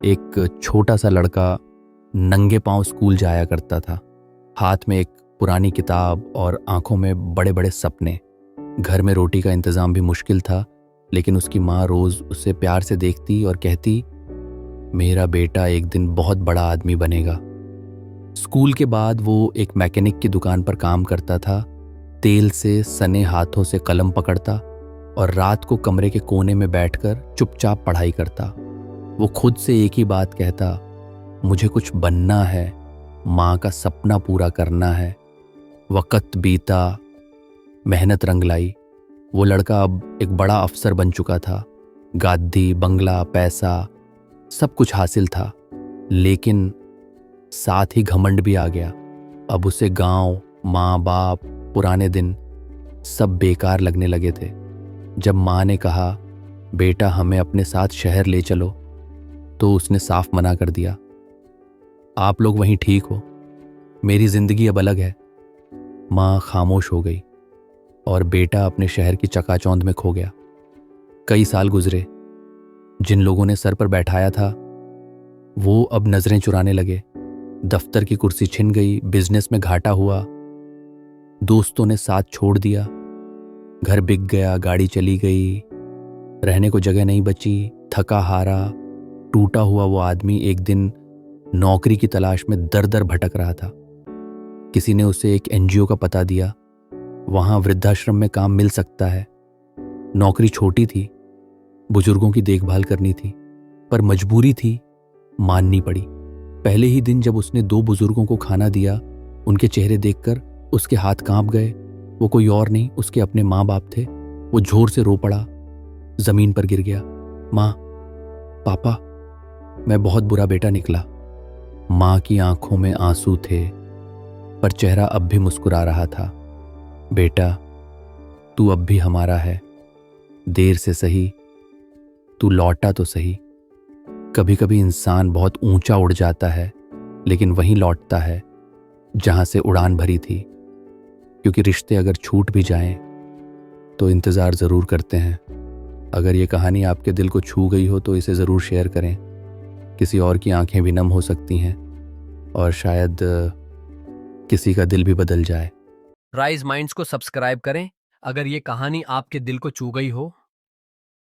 एक छोटा सा लड़का नंगे पांव स्कूल जाया करता था। हाथ में एक पुरानी किताब और आंखों में बड़े बड़े सपने। घर में रोटी का इंतज़ाम भी मुश्किल था, लेकिन उसकी माँ रोज़ उसे प्यार से देखती और कहती, मेरा बेटा एक दिन बहुत बड़ा आदमी बनेगा। स्कूल के बाद वो एक मैकेनिक की दुकान पर काम करता था। तेल से सने हाथों से कलम पकड़ता और रात को कमरे के कोने में बैठकर चुपचाप पढ़ाई करता। वो खुद से एक ही बात कहता, मुझे कुछ बनना है, माँ का सपना पूरा करना है। वक़्त बीता, मेहनत रंग लाई। वो लड़का अब एक बड़ा अफसर बन चुका था। गादी, बंगला, पैसा, सब कुछ हासिल था, लेकिन साथ ही घमंड भी आ गया। अब उसे गांव, माँ बाप, पुराने दिन सब बेकार लगने लगे थे। जब माँ ने कहा, बेटा हमें अपने साथ शहर ले चलो, तो उसने साफ मना कर दिया। आप लोग वहीं ठीक हो, मेरी जिंदगी अब अलग है। माँ खामोश हो गई और बेटा अपने शहर की चकाचौंध में खो गया। कई साल गुजरे। जिन लोगों ने सर पर बैठाया था वो अब नजरें चुराने लगे। दफ्तर की कुर्सी छिन गई, बिजनेस में घाटा हुआ, दोस्तों ने साथ छोड़ दिया, घर बिक गया, गाड़ी चली गई, रहने को जगह नहीं बची। थका हारा, टूटा हुआ वो आदमी एक दिन नौकरी की तलाश में दर दर भटक रहा था। किसी ने उसे एक एनजीओ का पता दिया, वहां वृद्धाश्रम में काम मिल सकता है। नौकरी छोटी थी, बुजुर्गों की देखभाल करनी थी, पर मजबूरी थी, माननी पड़ी। पहले ही दिन जब उसने 2 बुजुर्गों को खाना दिया, उनके चेहरे देखकर उसके हाथ कांप गए। वो कोई और नहीं, उसके अपने माँ बाप थे। वो जोर से रो पड़ा, जमीन पर गिर गया। माँ, पापा, मैं बहुत बुरा बेटा निकला। माँ की आंखों में आंसू थे, पर चेहरा अब भी मुस्कुरा रहा था। बेटा, तू अब भी हमारा है। देर से सही, तू लौटा तो सही। कभी कभी इंसान बहुत ऊंचा उड़ जाता है, लेकिन वहीं लौटता है जहां से उड़ान भरी थी। क्योंकि रिश्ते अगर छूट भी जाएं तो इंतज़ार ज़रूर करते हैं। अगर ये कहानी आपके दिल को छू गई हो तो इसे ज़रूर शेयर करें। किसी और की आंखें भी नम हो सकती हैं और शायद किसी का दिल भी बदल जाए। राइज माइंड्स को सब्सक्राइब करें अगर ये कहानी आपके दिल को छू गई हो।